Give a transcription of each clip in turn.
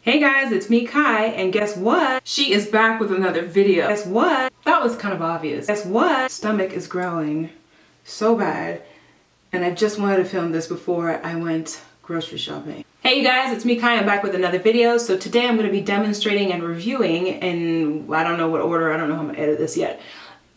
Hey guys, it's me, Kai, and guess what? She is back with another video. Guess what? That was kind of obvious. Guess what? Stomach is growling so bad, and I just wanted to film this before I went grocery shopping. Hey you guys, it's me, Kai. I'm back with another video. So today I'm going to be demonstrating and reviewing, in I don't know what order, I don't know how I'm going to edit this yet,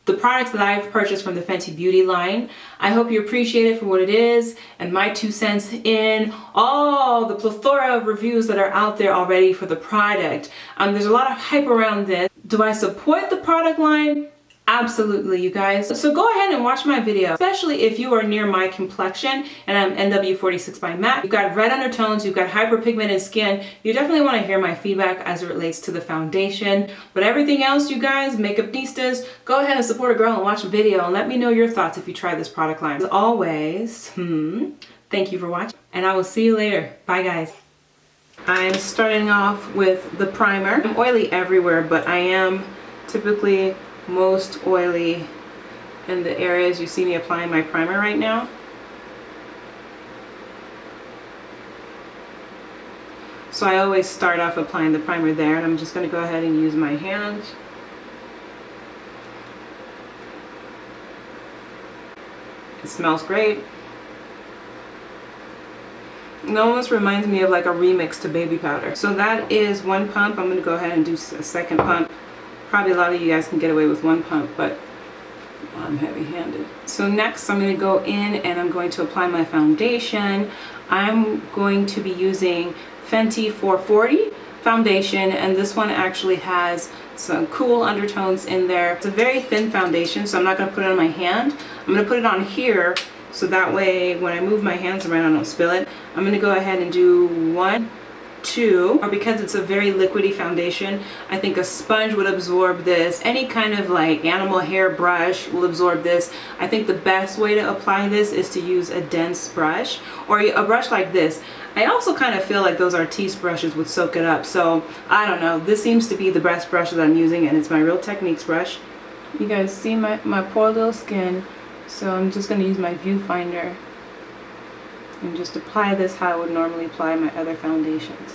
the products that I've purchased from the Fenty Beauty line. I hope you appreciate it for what it is, and my 2 cents in all the plethora of reviews that are out there already for the product. There's a lot of hype around this. Do I support the product line? Absolutely, you guys. So go ahead and watch my video, especially if you are near my complexion and I'm NW46 by MAC. You've got red undertones, you've got hyperpigmented skin. You definitely want to hear my feedback as it relates to the foundation. But everything else, you guys, makeupistas, go ahead and support a girl and watch a video and let me know your thoughts if you try this product line. As always, thank you for watching, and I will see you later. Bye, guys. I'm starting off with the primer. I'm oily everywhere, but I am typically most oily in the areas you see me applying my primer right now. So I always start off applying the primer there, and I'm just going to go ahead and use my hand. It smells great. It almost reminds me of like a remix to baby powder. So that is one pump. I'm going to go ahead and do a second pump. Probably a lot of you guys can get away with one pump, but I'm heavy-handed. So next I'm going to go in and I'm going to apply my foundation. I'm going to be using Fenty 440 foundation, and this one actually has some cool undertones in there. It's a very thin foundation, so I'm not going to put it on my hand. I'm going to put it on here, so that way when I move my hands around I don't spill it. I'm going to go ahead and do 1, 2, or because it's a very liquidy foundation, I think a sponge would absorb this. Any kind of like animal hair brush will absorb this. I think the best way to apply this is to use a dense brush or a brush like this. I also kind of feel like those Artiste brushes would soak it up, so I don't know. This seems to be the best brush that I'm using, and it's my Real Techniques brush. You guys see my poor little skin, so I'm just going to use my viewfinder and just apply this how I would normally apply my other foundations.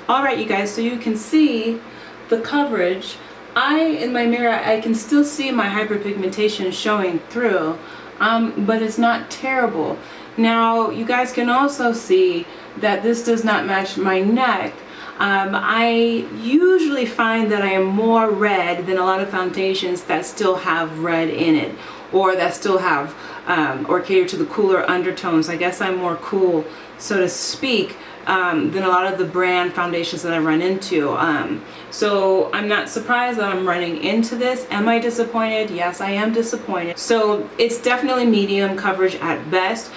Alright you guys, so you can see the coverage. In my mirror, I can still see my hyperpigmentation showing through, but it's not terrible. Now, you guys can also see that this does not match my neck. I usually find that I am more red than a lot of foundations that still have red in it, or that still have, or cater to the cooler undertones. I guess I'm more cool, so to speak, than a lot of the brand foundations that I run into. So I'm not surprised that I'm running into this. Am I disappointed? Yes, I am disappointed. So it's definitely medium coverage at best.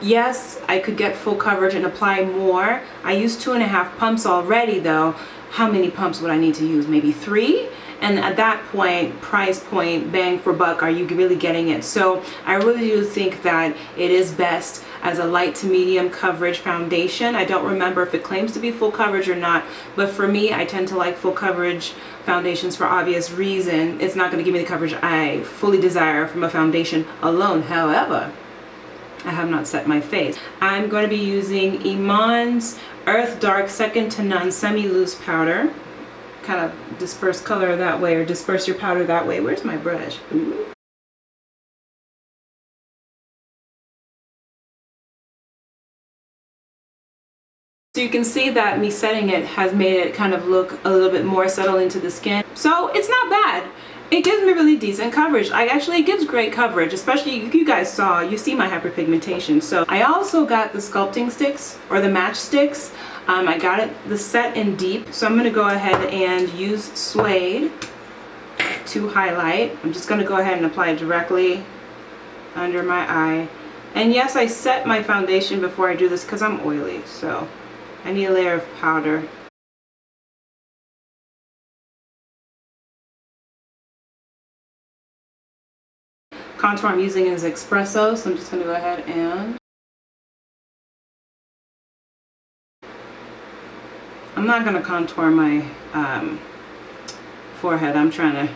Yes, I could get full coverage and apply more. I used 2.5 pumps already though. How many pumps would I need to use? Maybe 3? And at that point, price point, bang for buck, are you really getting it? So I really do think that it is best as a light to medium coverage foundation. I don't remember if it claims to be full coverage or not, but for me, I tend to like full coverage foundations for obvious reason. It's not going to give me the coverage I fully desire from a foundation alone. However, I have not set my face. I'm going to be using Iman's Earth Dark Second to None Semi-Loose Powder. Kind of disperse color that way, or disperse your powder that way. Where's my brush? Ooh. So you can see that me setting it has made it kind of look a little bit more settled into the skin. So it's not bad. It gives me really decent coverage. It gives great coverage, especially you guys saw, you see my hyperpigmentation. So I also got the sculpting sticks, or the match sticks. I got it the set in deep, so I'm going to go ahead and use Suede to highlight. I'm just going to go ahead and apply it directly under my eye. And yes, I set my foundation before I do this because I'm oily, so I need a layer of powder. contour I'm using is Espresso, so I'm just going to go ahead and... I'm not going to contour my forehead. I'm trying to,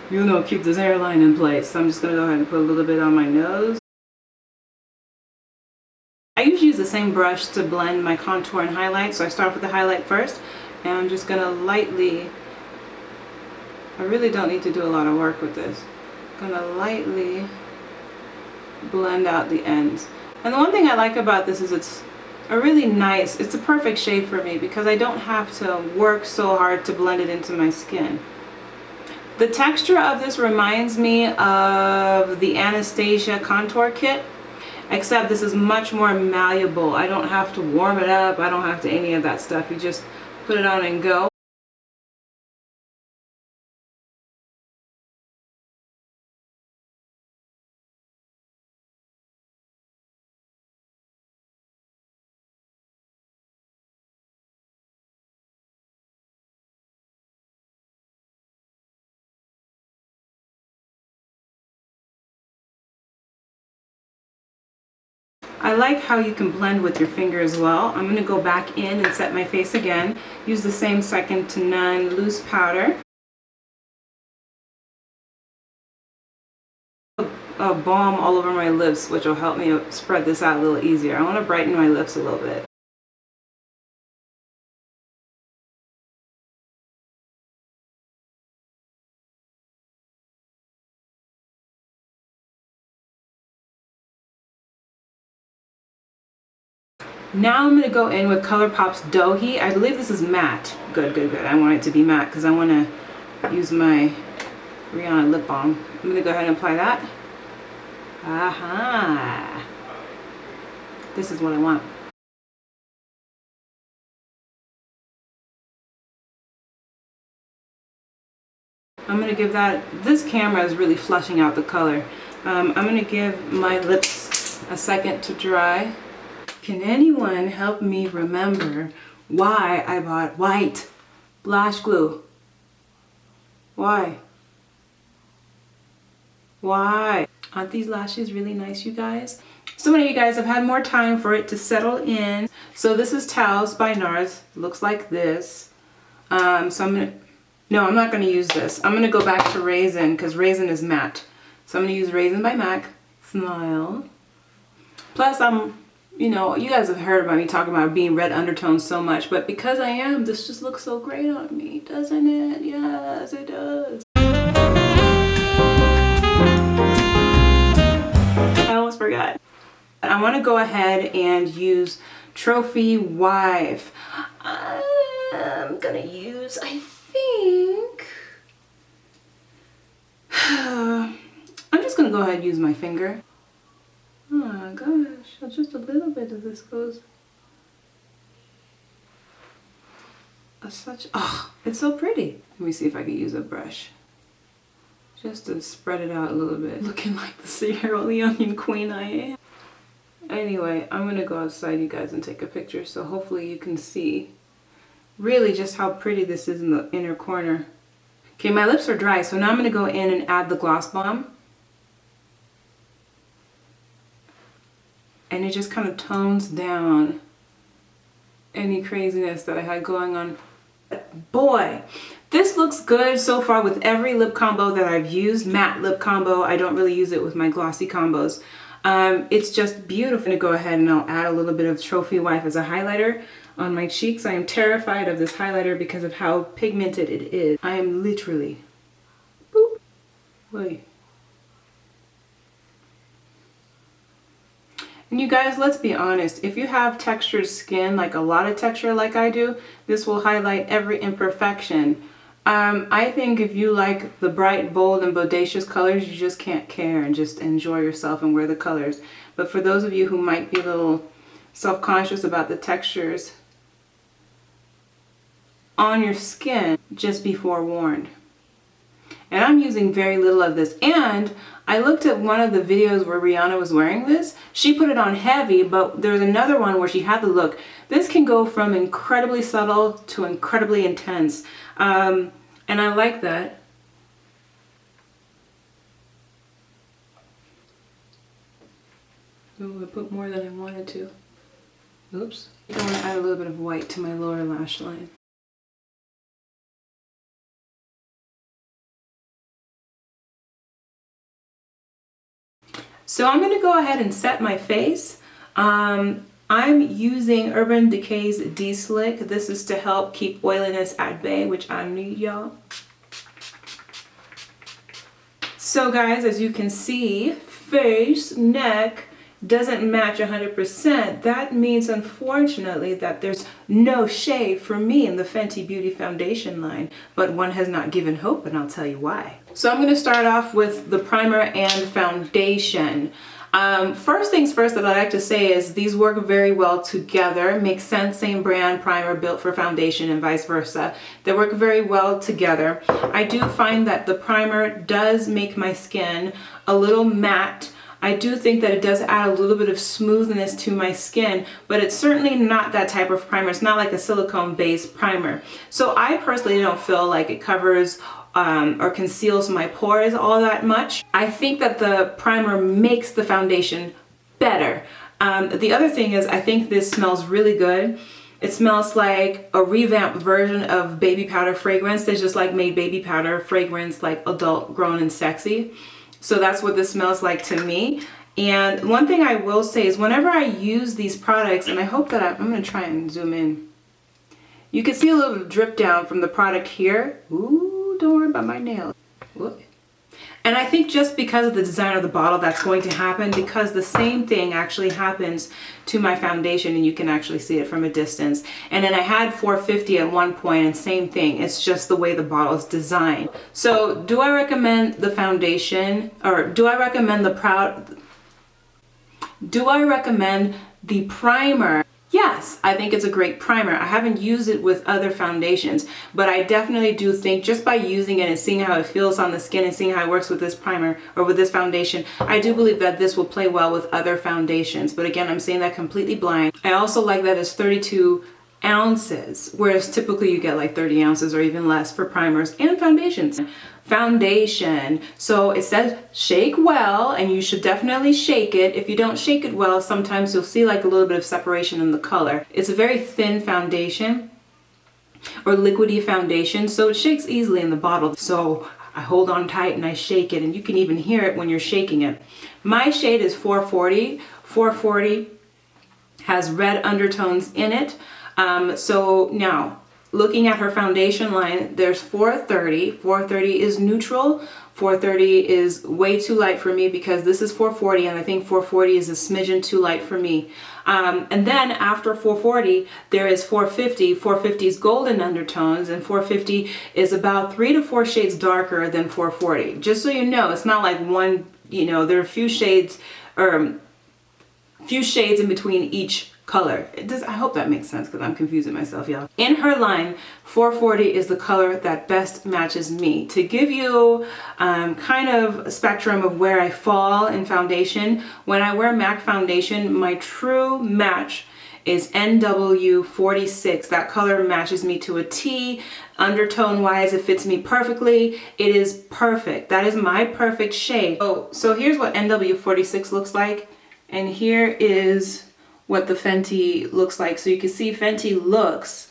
you know, keep this hairline in place. So I'm just going to go ahead and put a little bit on my nose. I usually use the same brush to blend my contour and highlight. So I start with the highlight first, and I'm just going to lightly, I really don't need to do a lot of work with this. I'm going to lightly blend out the ends. And the one thing I like about this is it's a really nice, it's a perfect shade for me because I don't have to work so hard to blend it into my skin. The texture of this reminds me of the Anastasia contour kit, except this is much more malleable. I don't have to warm it up, I don't have to any of that stuff. You just put it on and go. I like how you can blend with your finger as well. I'm going to go back in and set my face again. Use the same second to none loose powder. A balm all over my lips, which will help me spread this out a little easier. I want to brighten my lips a little bit. Now I'm going to go in with ColourPop's Dough Heat. I believe this is matte. Good, good, good. I want it to be matte because I want to use my Rihanna lip balm. I'm going to go ahead and apply that. Aha! This is what I want. I'm going to give that, this camera is really flushing out the color. I'm going to give my lips a second to dry. Can anyone help me remember why I bought white lash glue? Why? Why? Aren't these lashes really nice, you guys? So many of you guys have had more time for it to settle in. So this is Taos by NARS. Looks like this. So I'm gonna, no, I'm not gonna use this. I'm gonna go back to Raisin because Raisin is matte. So I'm gonna use Raisin by MAC. Smile. Plus you know, you guys have heard about me talking about being red undertones so much, but because I am, this just looks so great on me, doesn't it? Yes, it does. I almost forgot. I want to go ahead and use Trophy Wife. I'm gonna use, I think, I'm just gonna go ahead and use my finger. Oh my gosh, just a little bit of this goes. Oh, it's so pretty. Let me see if I can use a brush. Just to spread it out a little bit. Looking like the Sierra Leone queen I am. Anyway, I'm gonna go outside, you guys, and take a picture so hopefully you can see really just how pretty this is in the inner corner. Okay, my lips are dry, so now I'm gonna go in and add the gloss bomb. And it just kind of tones down any craziness that I had going on. Boy, this looks good so far with every lip combo that I've used. Matte lip combo. I don't really use it with my glossy combos. It's just beautiful. I'm going to go ahead and I'll add a little bit of Trophy Wife as a highlighter on my cheeks. I am terrified of this highlighter because of how pigmented it is. I am literally... Boop. Wait. And you guys, let's be honest, if you have textured skin, like a lot of texture like I do, this will highlight every imperfection. I think if you like the bright, bold, and bodacious colors, you just can't care and just enjoy yourself and wear the colors. But for those of you who might be a little self-conscious about the textures on your skin, just be forewarned. And I'm using very little of this. And I looked at one of the videos where Rihanna was wearing this. She put it on heavy, but there's another one where she had the look. This can go from incredibly subtle to incredibly intense. And I like that. Ooh, I put more than I wanted to. Oops. I want to add a little bit of white to my lower lash line. So I'm going to go ahead and set my face. I'm using Urban Decay's D-Slick. This is to help keep oiliness at bay, which I need, y'all. So guys, as you can see, face, neck doesn't match 100%. That means, unfortunately, that there's no shade for me in the Fenty Beauty foundation line, but one has not given hope, and I'll tell you why. So I'm going to start off with the primer and foundation. First things first that I like to say is these work very well together. Makes sense, same brand, primer built for foundation and vice versa. They work very well together. I do find that the primer does make my skin a little matte. I do think that it does add a little bit of smoothness to my skin, but it's certainly not that type of primer. It's not like a silicone-based primer. So I personally don't feel like it covers or conceals my pores all that much. I think that the primer makes the foundation better. The other thing is I think this smells really good. It smells like a revamped version of baby powder fragrance. They just like made baby powder fragrance like adult, grown, and sexy. So that's what this smells like to me. And one thing I will say is whenever I use these products, and I hope that I'm going to try and zoom in. You can see a little drip down from the product here. Ooh, don't worry about my nails. Whoop. And I think just because of the design of the bottle, that's going to happen, because the same thing actually happens to my foundation, and you can actually see it from a distance. And then I had 450 at one point, and same thing. It's just the way the bottle is designed. So do I recommend the foundation, or do I recommend the primer? Yes, I think it's a great primer. I haven't used it with other foundations, but I definitely do think just by using it and seeing how it feels on the skin and seeing how it works with this primer or with this foundation, I do believe that this will play well with other foundations. But again, I'm saying that completely blind. I also like that it's 32 ounces, whereas typically you get like 30 ounces or even less for primers and foundations. Foundation. So it says shake well, and you should definitely shake it. If you don't shake it well, sometimes you'll see like a little bit of separation in the color. It's a very thin foundation or liquidy foundation, so it shakes easily in the bottle. So I hold on tight and I shake it, and you can even hear it when you're shaking it. My shade is 440. 440 has red undertones in it. So now, looking at her foundation line, there's 430. 430 is neutral. 430 is way too light for me because this is 440, and I think 440 is a smidgen too light for me. And then after 440, there is 450. 450 is golden undertones, and 450 is about 3 to 4 shades darker than 440. Just so you know, it's not like one, you know, there are a few shades in between each color. I hope that makes sense because I'm confusing myself, y'all. In her line, 440 is the color that best matches me. To give you kind of a spectrum of where I fall in foundation, when I wear MAC foundation, my true match is NW46. That color matches me to a T. Undertone wise, it fits me perfectly. It is perfect. That is my perfect shade. Oh, so here's what NW46 looks like, and here is what the Fenty looks like. So you can see Fenty looks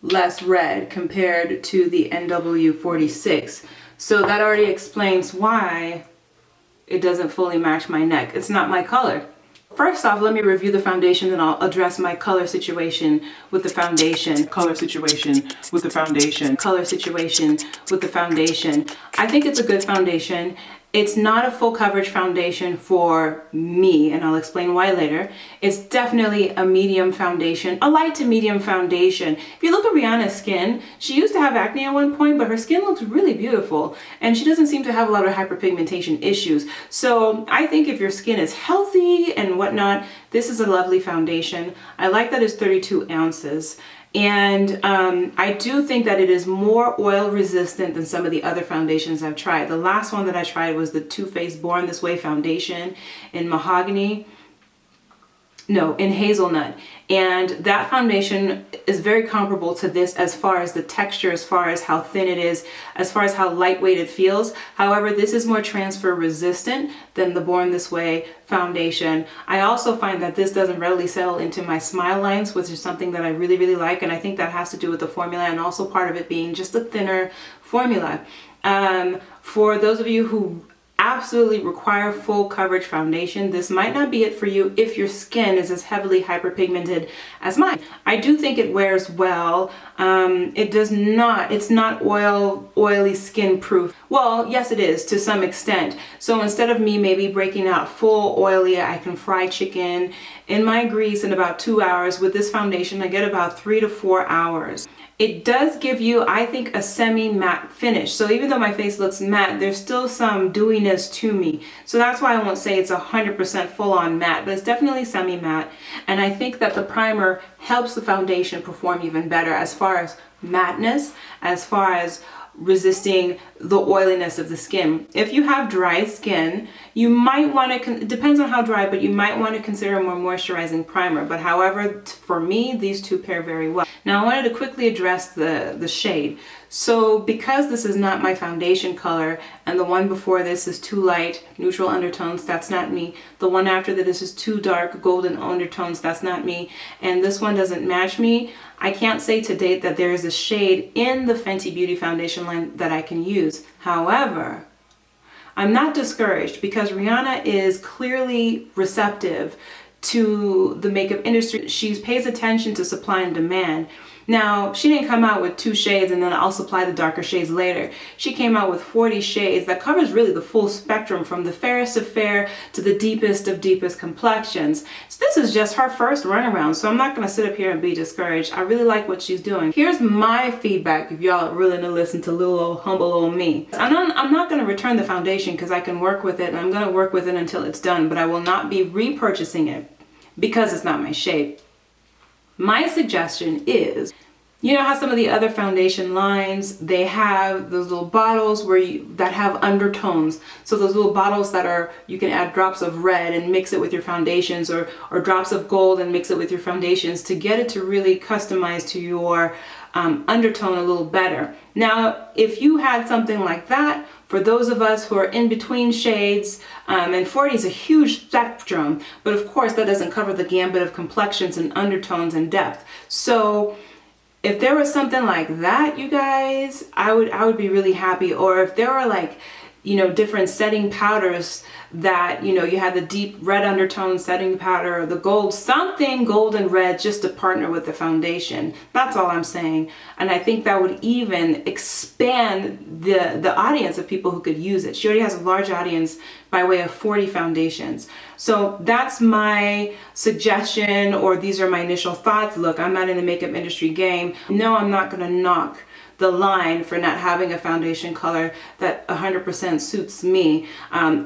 less red compared to the NW46. So that already explains why it doesn't fully match my neck. It's not my color. First off, let me review the foundation, and I'll address my color situation with the foundation. Color situation with the foundation. Color situation with the foundation. I think it's a good foundation. It's not a full coverage foundation for me, and I'll explain why later. It's definitely a medium foundation, a light to medium foundation. If you look at Rihanna's skin, she used to have acne at one point, but her skin looks really beautiful, and she doesn't seem to have a lot of hyperpigmentation issues. So I think if your skin is healthy and whatnot, this is a lovely foundation. I like that it's 32 ounces. And I do think that it is more oil resistant than some of the other foundations I've tried. The last one that I tried was the Too Faced Born This Way foundation in mahogany. no, in hazelnut. And that foundation is very comparable to this as far as the texture, as far as how thin it is, as far as how lightweight it feels. However, this is more transfer resistant than the Born This Way foundation. I also find that this doesn't readily settle into my smile lines, which is something that I really, really like. And I think that has to do with the formula, and also part of it being just a thinner formula. For those of you who absolutely require full coverage foundation, this might not be it for you if your skin is as heavily hyperpigmented as mine. I do think it wears well. It's not oily skin proof. Well, yes it is to some extent. So instead of me maybe breaking out full oily, I can fry chicken in my grease in about 2 hours. With this foundation, I get about 3 to 4 hours. It does give you, I think, a semi-matte finish. So even though my face looks matte, there's still some dewiness to me. So that's why I won't say it's 100% full-on matte, but it's definitely semi-matte. And I think that the primer helps the foundation perform even better as far as matteness, as far as resisting the oiliness of the skin. If you have dry skin, you might want to, it depends on how dry, but you might want to consider a more moisturizing primer. But however, for me, these two pair very well. Now I wanted to quickly address the shade. So because this is not my foundation color, and the one before this is too light, neutral undertones, that's not me. The one after this is too dark, golden undertones, that's not me. And this one doesn't match me. I can't say to date that there is a shade in the Fenty Beauty foundation line that I can use. However, I'm not discouraged because Rihanna is clearly receptive to the makeup industry. She pays attention to supply and demand. Now, she didn't come out with 2 shades and then I'll supply the darker shades later. She came out with 40 shades that covers really the full spectrum, from the fairest of fair to the deepest of deepest complexions. So this is just her first runaround, so I'm not going to sit up here and be discouraged. I really like what she's doing. Here's my feedback if y'all are willing to listen to little old humble old me. I'm not going to return the foundation because I can work with it, and I'm going to work with it until it's done, but I will not be repurchasing it because it's not my shade. My suggestion is, you know how some of the other foundation lines, they have those little bottles that have undertones. So those little bottles that are, you can add drops of red and mix it with your foundations, or drops of gold and mix it with your foundations to get it to really customize to your undertone a little better. Now, if you had something like that, for those of us who are in between shades, and 40 is a huge spectrum, but of course that doesn't cover the gambit of complexions and undertones and depth. So if there was something like that, you guys, I would be really happy. Or if there were like, you know, different setting powders that, you know, you had the deep red undertone setting powder, or the gold, something gold and red, just to partner with the foundation. That's all I'm saying. And I think that would even expand the audience of people who could use it. She already has a large audience by way of 40 foundations. So that's my suggestion, or these are my initial thoughts. Look, I'm not in the makeup industry game. No, I'm not gonna knock the line for not having a foundation color that 100% suits me,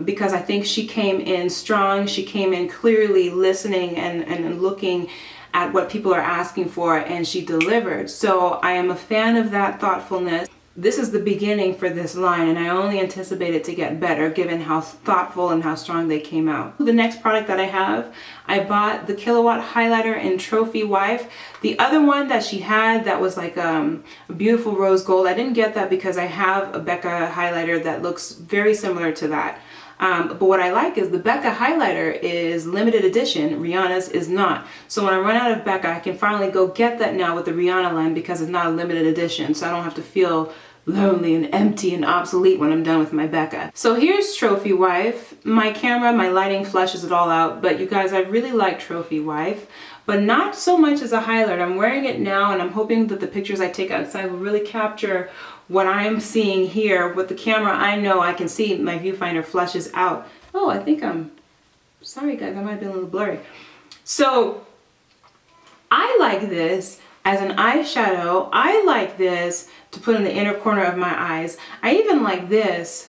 because I think she came in strong. She came in clearly listening and looking at what people are asking for, and she delivered. So I am a fan of that thoughtfulness. This is the beginning for this line, and I only anticipate it to get better given how thoughtful and how strong they came out. The next product that I have, I bought the Killawatt highlighter in Trophy Wife. The other one that she had that was like a beautiful rose gold, I didn't get that because I have a Becca highlighter that looks very similar to that. But what I like is the Becca highlighter is limited edition, Rihanna's is not. So when I run out of Becca, I can finally go get that now with the Rihanna line because it's not a limited edition, so I don't have to feel lonely and empty and obsolete when I'm done with my Becca. So here's Trophy Wife. My camera, my lighting flushes it all out, but you guys, I really like Trophy Wife, but not so much as a highlight. I'm wearing it now, and I'm hoping that the pictures I take outside will really capture what I'm seeing here. With the camera, I know I can see my viewfinder flushes out. Oh, I think sorry guys, I might be a little blurry. So I like this as an eyeshadow. I like this to put in the inner corner of my eyes. I even like this.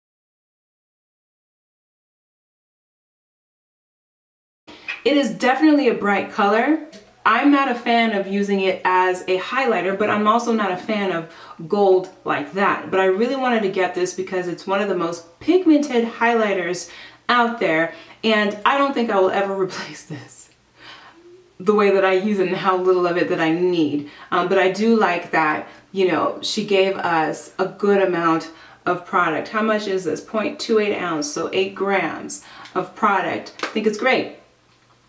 It is definitely a bright color. I'm not a fan of using it as a highlighter, but I'm also not a fan of gold like that. But I really wanted to get this because it's one of the most pigmented highlighters out there, and I don't think I will ever replace this. the way that I use it and how little of it that I need. But I do like that, you know, she gave us a good amount of product. How much is this? 0.28 ounce, so 8 grams of product. I think it's great.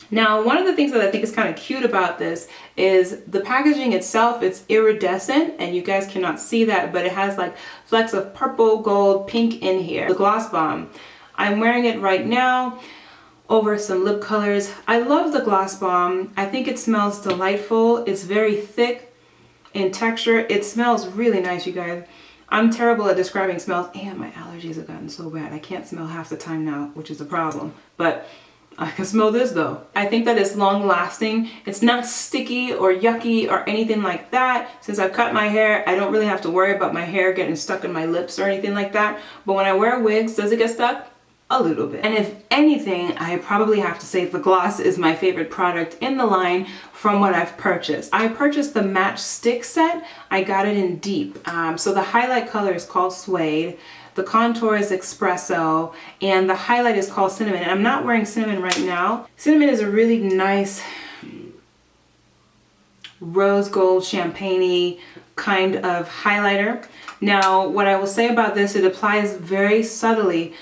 Now, one of the things that I think is kind of cute about this is the packaging itself. It's iridescent, and you guys cannot see that, but it has like flecks of purple, gold, pink in here. The Gloss Bomb. I'm wearing it right now over some lip colors. I love the Gloss Bomb. I think it smells delightful. It's very thick in texture. It smells really nice, you guys. I'm terrible at describing smells, and my allergies have gotten so bad. I can't smell half the time now, which is a problem. But I can smell this though. I think that it's long lasting. It's not sticky or yucky or anything like that. Since I've cut my hair, I don't really have to worry about my hair getting stuck in my lips or anything like that. But when I wear wigs, does it get stuck? A little bit. And if anything, I probably have to say the gloss is my favorite product in the line from what I've purchased. I purchased the Match Stick set. I got it in deep. So the highlight color is called Suede. The contour is Espresso, and the highlight is called Cinnamon. And I'm not wearing cinnamon right now. Cinnamon is a really nice rose gold champagne-y kind of highlighter. Now, what I will say about this, it applies very subtly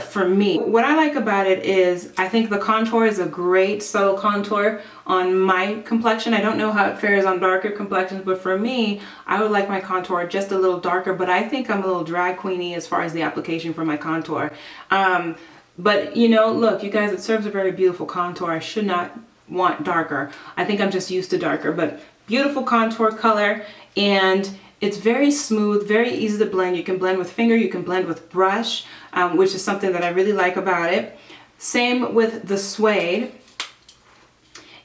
for me. What I like about it is I think the contour is a great subtle contour on my complexion. I don't know how it fares on darker complexions, but for me, I would like my contour just a little darker, but I think I'm a little drag queeny as far as the application for my contour. But you know, look, you guys, it serves a very beautiful contour. I should not want darker. I think I'm just used to darker, but beautiful contour color, and it's very smooth, very easy to blend. You can blend with finger, you can blend with brush, which is something that I really like about it. Same with the Suede.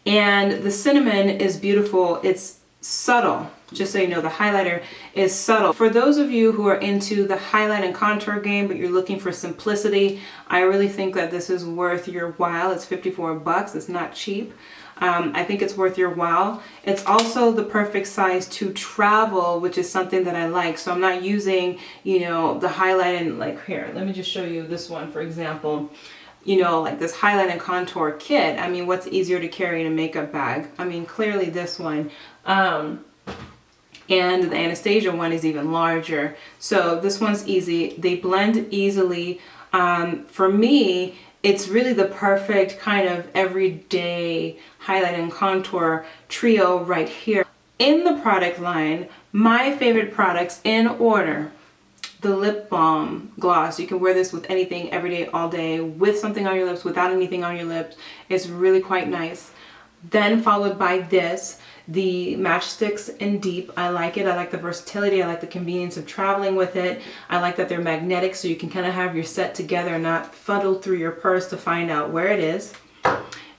And the Cinnamon is beautiful. It's subtle. Just so you know, the highlighter is subtle. For those of you who are into the highlight and contour game, but you're looking for simplicity, I really think that this is worth your while. It's 54 bucks. It's not cheap. I think it's worth your while. It's also the perfect size to travel, which is something that I like. So I'm not using, you know, the highlight and like here, let me just show you this one, for example. You know, like this highlight and contour kit. I mean, what's easier to carry in a makeup bag? I mean, clearly this one. And the Anastasia one is even larger. So this one's easy. They blend easily. For me, it's really the perfect kind of everyday highlight and contour trio right here. In the product line, my favorite products in order: the lip balm gloss. You can wear this with anything, every day, all day, with something on your lips, without anything on your lips. It's really quite nice. Then followed by this, the Match Stixs in Deep. I like it. I like the versatility. I like the convenience of traveling with it. I like that they're magnetic, so you can kind of have your set together and not fuddle through your purse to find out where it is.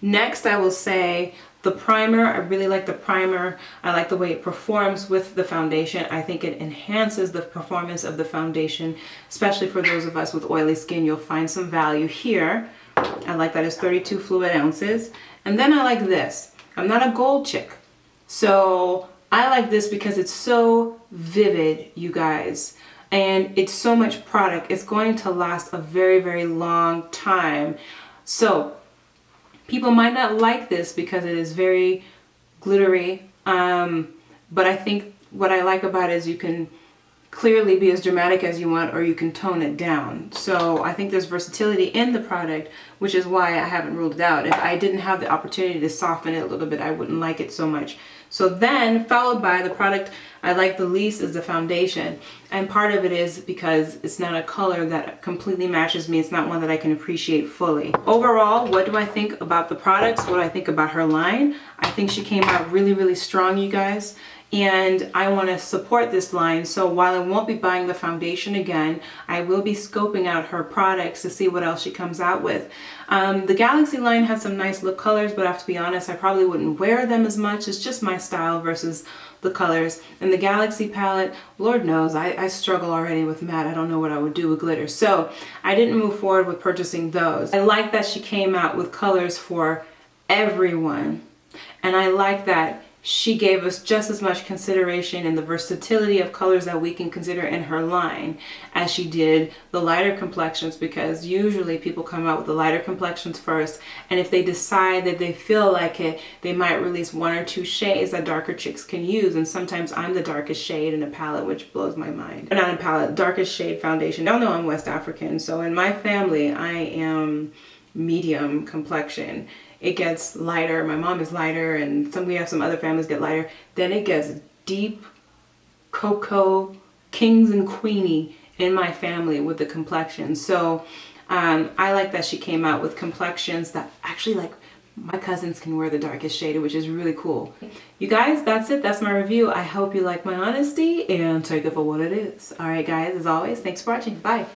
Next, I will say the primer. I really like the primer. I like the way it performs with the foundation. I think it enhances the performance of the foundation, especially for those of us with oily skin. You'll find some value here. I like that it's 32 fluid ounces. And then I like this. I'm not a gold chick, so I like this because it's so vivid, you guys, and it's so much product. It's going to last a very, very long time. So people might not like this because it is very glittery, but I think what I like about it is you can clearly be as dramatic as you want, or you can tone it down. So I think there's versatility in the product, which is why I haven't ruled it out. If I didn't have the opportunity to soften it a little bit, I wouldn't like it so much. So then followed by the product I like the least is the foundation. And part of it is because it's not a color that completely matches me. It's not one that I can appreciate fully. Overall, what do I think about the products? What do I think about her line? I think she came out really, really strong, you guys. And I want to support this line, so while I won't be buying the foundation again, I will be scoping out her products to see what else she comes out with. The Galaxy line has some nice lip colors, but I have to be honest, I probably wouldn't wear them as much. It's just my style versus the colors. And the Galaxy palette, Lord knows, I struggle already with matte. I don't know what I would do with glitter. So I didn't move forward with purchasing those. I like that she came out with colors for everyone. And I like that she gave us just as much consideration in the versatility of colors that we can consider in her line as she did the lighter complexions, because usually people come out with the lighter complexions first, and if they decide that they feel like it, they might release 1 or 2 shades that darker chicks can use. And sometimes I'm the darkest shade in a palette, which blows my mind. Not in a palette, darkest shade foundation. Y'all know I'm West African, so in my family I am medium complexion. It gets lighter. My mom is lighter, and we have some other families get lighter. Then it gets deep cocoa, kings and queenie in my family with the complexion. So I like that she came out with complexions that actually, like, my cousins can wear the darkest shade, which is really cool. You guys, that's it. That's my review. I hope you like my honesty and take it for what it is. All right, guys, as always, thanks for watching. Bye.